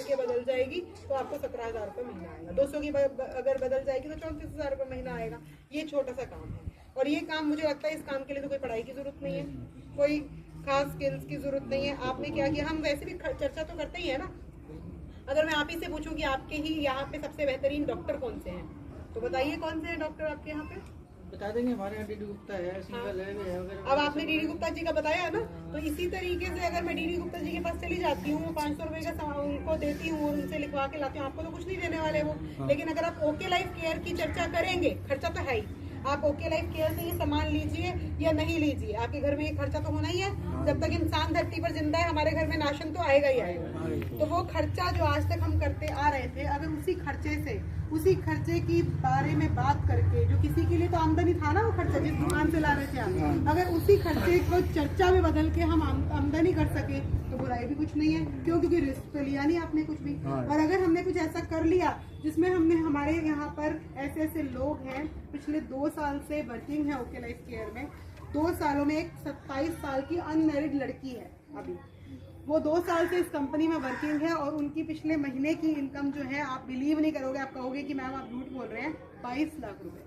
के बदल जाएगी तो आपको 17,000 रुपये महीना आएगा। 200 की अगर बदल जाएगी तो 34,000 रुपये महीना आएगा। ये छोटा सा काम है और ये काम मुझे लगता है इस काम के लिए तो कोई पढ़ाई की जरूरत नहीं है, कोई खास स्किल्स की जरूरत नहीं है। आपने क्या किया, हम वैसे भी चर्चा तो करते ही है ना। अगर मैं आप ही से पूछूं कि आपके ही यहाँ पे सबसे बेहतरीन डॉक्टर कौन से हैं तो बताइए कौन से हैं डॉक्टर आपके यहाँ पे? बता देंगे, हमारे यहाँ डीडी गुप्ता है, सिंगल है। अब आपने डीडी गुप्ता जी का बताया है ना, तो इसी तरीके से अगर मैं डीडी गुप्ता जी के पास चली जाती हूँ, 500 रुपए का उनको देती हूँ और उनसे लिखवा के लाती हूँ, आपको तो कुछ नहीं देने वाले वो। लेकिन अगर आप ओके लाइफ केयर की चर्चा करेंगे, खर्चा तो है ही, आप ओके लाइफ केयर से ये सामान लीजिए या नहीं लीजिए, आपके घर में ये खर्चा तो होना ही है। जब तक इंसान धरती पर जिंदा है हमारे घर में नाशन तो आएगा ही आएगा। तो वो खर्चा जो आज तक हम करते आ रहे थे, अगर उसी खर्चे की बारे में बात करके, जो किसी के लिए तो आमदनी था ना वो खर्चा जिस दुकान से ला रहे थे आप, अगर उसी खर्चे को चर्चा में बदल के हम आमदनी कर सके तो बुराई भी कुछ नहीं है। क्यों? क्योंकि रिस्क तो लिया नहीं आपने कुछ भी। और अगर हमने कुछ ऐसा कर लिया जिसमें हमने, हमारे यहाँ पर ऐसे ऐसे लोग हैं पिछले 2 साल से वर्किंग है ओके लाइफ केयर में। 2 सालों में एक 27 साल की अनमैरिड लड़की है अभी, वो 2 साल से इस कंपनी में वर्किंग है और उनकी पिछले महीने की इनकम जो है, आप बिलीव नहीं करोगे, आप कहोगे कि मैम आप झूठ बोल रहे हैं, 22 लाख रुपए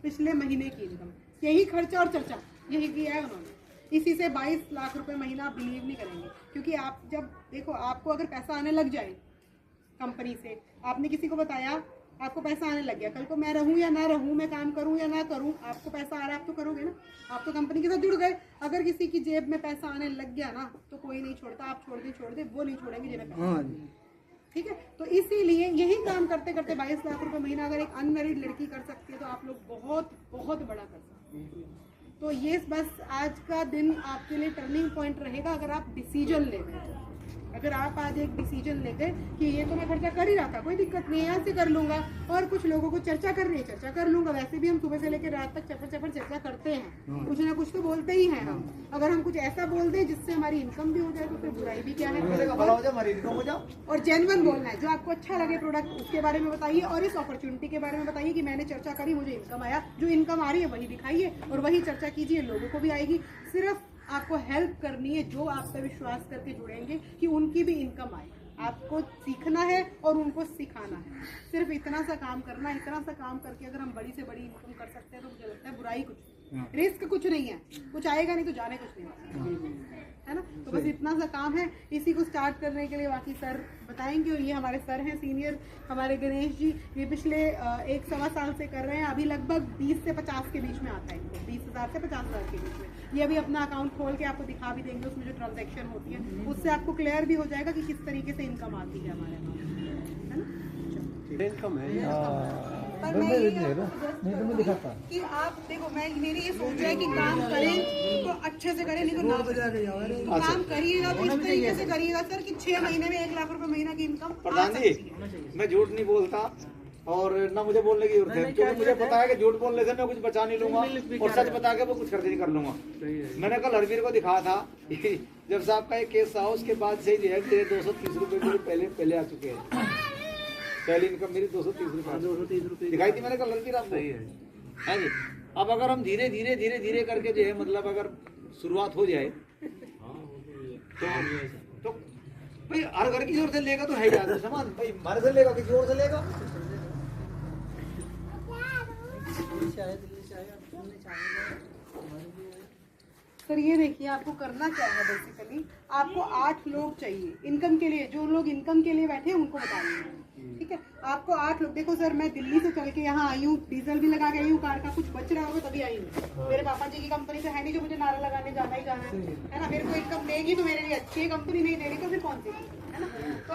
पिछले महीने की इनकम। यही खर्चा और चर्चा यही किया है उन्होंने, इसी से 22 लाख रुपए महीना आप बिलीव नहीं करेंगे। क्योंकि आप जब देखो, आपको अगर पैसा आने लग जाए कंपनी से, आपने किसी को बताया, आपको पैसा आने लग गया, कल को मैं रहूं या ना रहूं, मैं काम करूं या ना करूं, आपको पैसा आ रहा है, आप तो करोगे ना, आप तो कंपनी के साथ जुड़ गए। अगर किसी की जेब में पैसा आने लग गया ना तो कोई नहीं छोड़ता, आप छोड़ दे, वो नहीं छोड़ेंगे जिन्हें पैसा। ठीक है, तो इसीलिए यही काम करते करते 22 लाख रुपए महीना अगर एक अनमैरिड लड़की कर सकती है तो आप लोग बहुत बहुत बड़ा कर सकते हैं। तो ये बस आज का दिन आपके लिए टर्निंग पॉइंट रहेगा। अगर आप डिसीजन ले गए, अगर आप आज एक डिसीजन ले गए कि ये तो मैं खर्चा कर ही रहा था, कोई दिक्कत नहीं है, यहाँ से कर लूंगा, और कुछ लोगों को चर्चा कर रही है, चर्चा कर लूंगा, वैसे भी हम सुबह से लेकर रात तक चपर चर्चा करते हैं, कुछ ना कुछ तो बोलते ही हैं हम। अगर हम कुछ ऐसा बोल दें जिससे हमारी इनकम भी हो जाए तो फिर बुराई भी क्या है। और जेन्युइन बोलना है, जो आपको अच्छा लगे प्रोडक्ट उसके बारे में बताइए और इस अपॉर्चुनिटी के बारे में बताइए कि मैंने चर्चा करी, मुझे इनकम आया। जो इनकम आ रही है वही दिखाइए और वही चर्चा कीजिए, लोगों को भी आएगी। सिर्फ आपको हेल्प करनी है, जो आप पे विश्वास करके जुड़ेंगे कि उनकी भी इनकम आए। आपको सीखना है और उनको सिखाना है, सिर्फ इतना सा काम करना है। इतना सा काम करके अगर हम बड़ी से बड़ी इनकम कर सकते हैं तो मुझे लगता है बुराई कुछ, रिस्क कुछ नहीं है, कुछ आएगा नहीं तो जाने कुछ नहीं है ना। तो बस इतना सा काम है, इसी को स्टार्ट करने के लिए बाकी सर बताएंगे। और ये हमारे सर हैं सीनियर, हमारे गणेश जी, ये पिछले 1-1.25 साल से कर रहे हैं। अभी लगभग 20 से 50 के बीच में आता है, 20,000 से 50,000 के बीच में। ये अभी अपना अकाउंट खोल के आपको दिखा भी देंगे, उसमें जो ट्रांजेक्शन होती है उससे आपको क्लियर भी हो जाएगा कि किस तरीके से इनकम आती है हमारे यहाँ, है ना। इनकम है पर मैं ये दिखाता कि आप देखो, मैं मेरी ये सोच है कि काम करें तो अच्छे से करें, नहीं तो ना तो काम करिएगा तो इस तरीके से करिएगा सर कि 6 महीने में 1 लाख रुपए महीना की इनकम। प्रधान जी, मैं झूठ नहीं बोलता और ना मुझे बोलने की जरूरत है, क्योंकि मुझे पता है कि झूठ बोलने से मैं कुछ बचा नहीं लूंगा और सच बता के वो कुछ खर्च नहीं कर लूंगा। मैंने कल हरवीर को दिखाया था जब साहब का एक केस था, उसके बाद से जो है 230 रुपए पहले आ चुके हैं। पहली इनकम मेरी 230 रुपए दिखाई थी मैंने कल हरवीर आपको, है जी। अब अगर हम धीरे धीरे करके जो है, मतलब अगर शुरुआत हो जाए तो भाई हर घर की ओर से लेगा तो है यार सामान, भाई हमारे से लेगा किसी और से लेगा। सर ये देखिए, आपको करना क्या है बेसिकली, आपको 8 लोग चाहिए इनकम के लिए। जो लोग इनकम के लिए बैठे हैं उनको बताइए, ठीक है। आपको 8 लोग, देखो सर मैं दिल्ली से चल के यहाँ आई हूँ, डीजल भी लगा के आई हूँ, कार का कुछ बच रहा होगा तभी आई हूँ। मेरे पापा जी की कंपनी तो है नहीं जो मुझे नारा लगाने जाना ही जाना है ना। मेरे को इनकम देगी तो मेरे लिए अच्छी है, कंपनी नहीं दे रही तो फिर कौन सी है ना। तो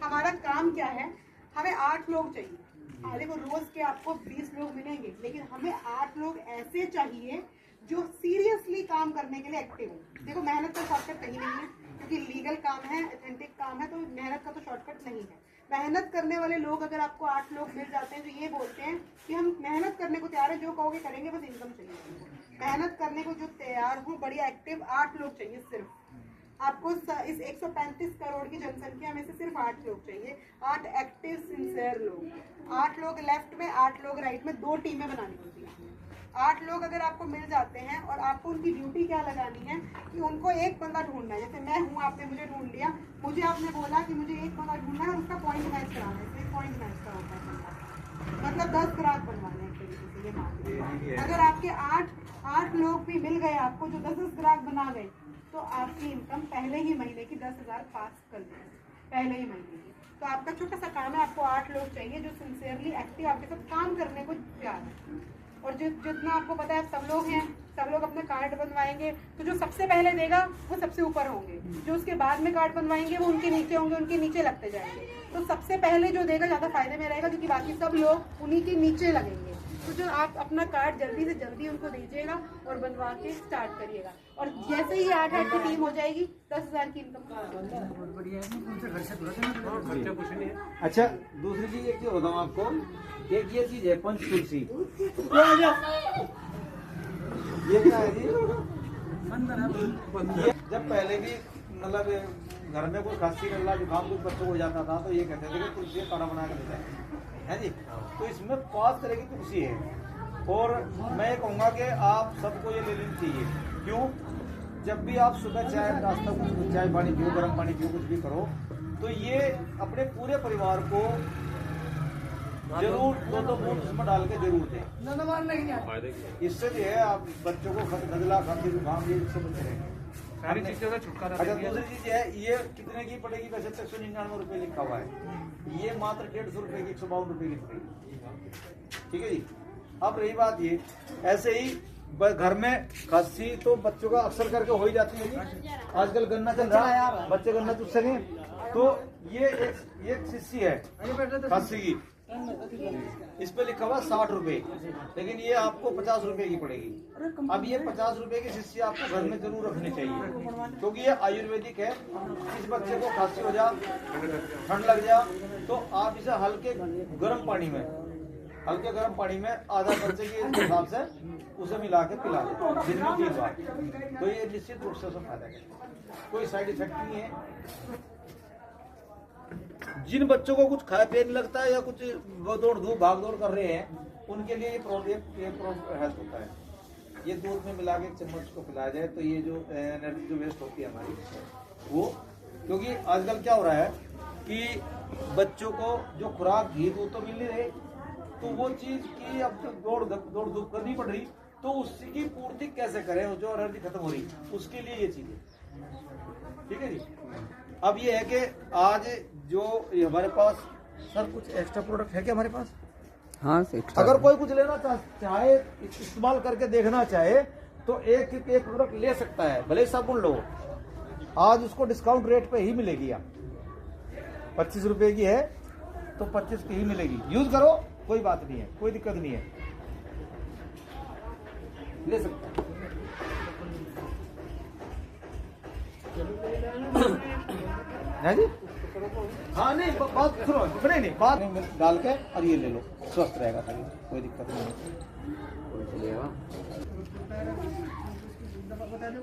हमारा काम क्या है, हमें 8 लोग चाहिए। देखो रोज के आपको 20 लोग मिलेंगे, लेकिन हमें 8 लोग ऐसे चाहिए जो सीरियसली काम करने के लिए एक्टिव हो। देखो मेहनत का शॉर्टकट कहीं नहीं है, क्योंकि लीगल काम है, ऑथेंटिक काम है, तो मेहनत का तो शॉर्टकट नहीं है। मेहनत करने वाले लोग अगर आपको 8 लोग मिल जाते हैं जो ये बोलते हैं कि हम मेहनत करने को तैयार है, जो कहोगे करेंगे, बस इनकम चाहिए। मेहनत करने को जो तैयार हो, बढ़िया एक्टिव 8 लोग चाहिए सिर्फ। आपको इस 135 करोड़ की जनसंख्या में से सिर्फ 8 लोग चाहिए, 8 एक्टिव सिंसियर लोग। 8 लोग लेफ्ट में, 8 लोग राइट में, 2 टीमें बनानी होती है। 8 लोग अगर आपको मिल जाते हैं और आपको उनकी ड्यूटी क्या लगानी है कि उनको एक बंदा ढूंढना है। जैसे मैं हूँ, आपने मुझे ढूंढ लिया, मुझे आपने बोला कि मुझे एक बंदा ढूंढना है और मैच कराना है, इसमें पॉइंट मैच का होता है बनता। मतलब 10 ग्राहक बनवाने हैं एक तरीके से, ये मान लीजिए। अगर आपके 8 लोग भी मिल गए आपको जो 10 ग्राहक बना गए, तो आपकी इनकम पहले ही महीने की 10,000 पास कर देगी, पहले ही महीने की। तो आपका छोटा सा काम है, आपको 8 लोग चाहिए जो सिंसियरली एक्टिव आपके साथ काम करने को तैयार है। और जितना आपको पता है सब लोग हैं, सब लोग अपने कार्ड बनवाएंगे, तो जो सबसे पहले देगा वो सबसे ऊपर होंगे, जो उसके बाद में कार्ड बनवाएंगे वो उनके नीचे होंगे, उनके नीचे लगते जाएंगे। तो सबसे पहले जो देगा ज़्यादा फायदे में रहेगा, क्योंकि बाकी सब लोग उन्हीं के नीचे लगेंगे। तो जो आप अपना कार्ड जल्दी से जल्दी उनको दीजिएगा और बनवा के स्टार्ट करिएगा, और जैसे ही 8 की टीम हो जाएगी 10,000 की इनकम। अच्छा, दूसरी चीज एक चीज बताऊँ आपको, एक ये चीज है पंचतुलसी। ये क्या है जी? जब पहले भी मतलब घर में कोई खांसी नल्ला जुकाम कुछ बच्चों को हो जाता था, तो ये कहते थे कि तुलसी काढ़ा बना के देता है जी। तो इसमें 5 तरह की तुलसी है, और मैं कहूँगा कि आप सबको ये ले लेनी चाहिए। क्यों? जब भी आप सुबह चाय नाश्ता कुछ चाय पानी पियो, गर्म पानी पियो, कुछ भी करो, तो ये अपने पूरे परिवार को जरूर 2-2 बूंद उसमें डाल के जरूर दें। इससे जो है आप बच्चों को नजला खांसी जुकाम ये इससे बचे रहेंगे, सारी चीजों का छुटकारा। अच्छा, दूसरी चीज है, ये कितने की पड़ेगी? वैसे 199 रुपए लिखा हुआ है, ये मात्र 150 रुपए की 152 रुपए की पड़ेगी। ठीक है जी। अब रही बात ये, ऐसे ही घर में खांसी तो बच्चों का अक्सर करके हो ही जाती है जी। आजकल गन्ना चल रहा है, बच्चे गन्ना चूस सके, तो ये एक शीशी है खांसी की, इस पे लिखा हुआ 60 रुपए, लेकिन ये आपको 50 रुपए की पड़ेगी। अब ये 50 रुपए की शीशी आपको घर में जरूर रखनी चाहिए, क्योंकि ये आयुर्वेदिक है। इस बच्चे को खांसी हो जा, ठंड लग जा, तो आप इसे हल्के गर्म पानी में आधा बच्चे के हिसाब से उसे मिला के पिला दें दिन में 3 बार, तो ये निश्चित रूप से उसे फायदा करेगा, कोई साइड इफेक्ट नहीं है। जिन बच्चों को कुछ खाए पिए नहीं लगता है या कुछ भाग दौड़ कर रहे हैं, उनके लिए ये हेल्थ होता है। ये दूध में मिला के 1 चम्मच को पिलाया जाए, तो ये जो एनर्जी जो वेस्ट होती है हमारी वो, क्योंकि आजकल क्या हो रहा है कि बच्चों को जो खुराक घी दूध तो मिल नहीं रहे, तो वो चीज की अब दौड़ धूप करनी पड़ रही, तो उसकी पूर्ति कैसे करें, जो एनर्जी खत्म हो रही, उसके लिए ये चीज है। ठीक है जी। अब ये है कि आज जो हमारे पास सर कुछ एक्स्ट्रा प्रोडक्ट है क्या हमारे पास? हाँ, अगर कोई कुछ लेना चाहे, इस्तेमाल करके देखना चाहे, तो एक प्रोडक्ट ले सकता है, भले साबुन लो, आज उसको डिस्काउंट रेट पे ही मिलेगी। आप 25 रुपए की है तो 25 की ही मिलेगी, यूज करो, कोई बात नहीं है, कोई दिक्कत नहीं है, ले सकते हैं जी। हाँ नहीं, बात सुनो, नहीं बात डाल के और ये ले लो, स्वस्थ रहेगा, कोई दिक्कत नहीं है।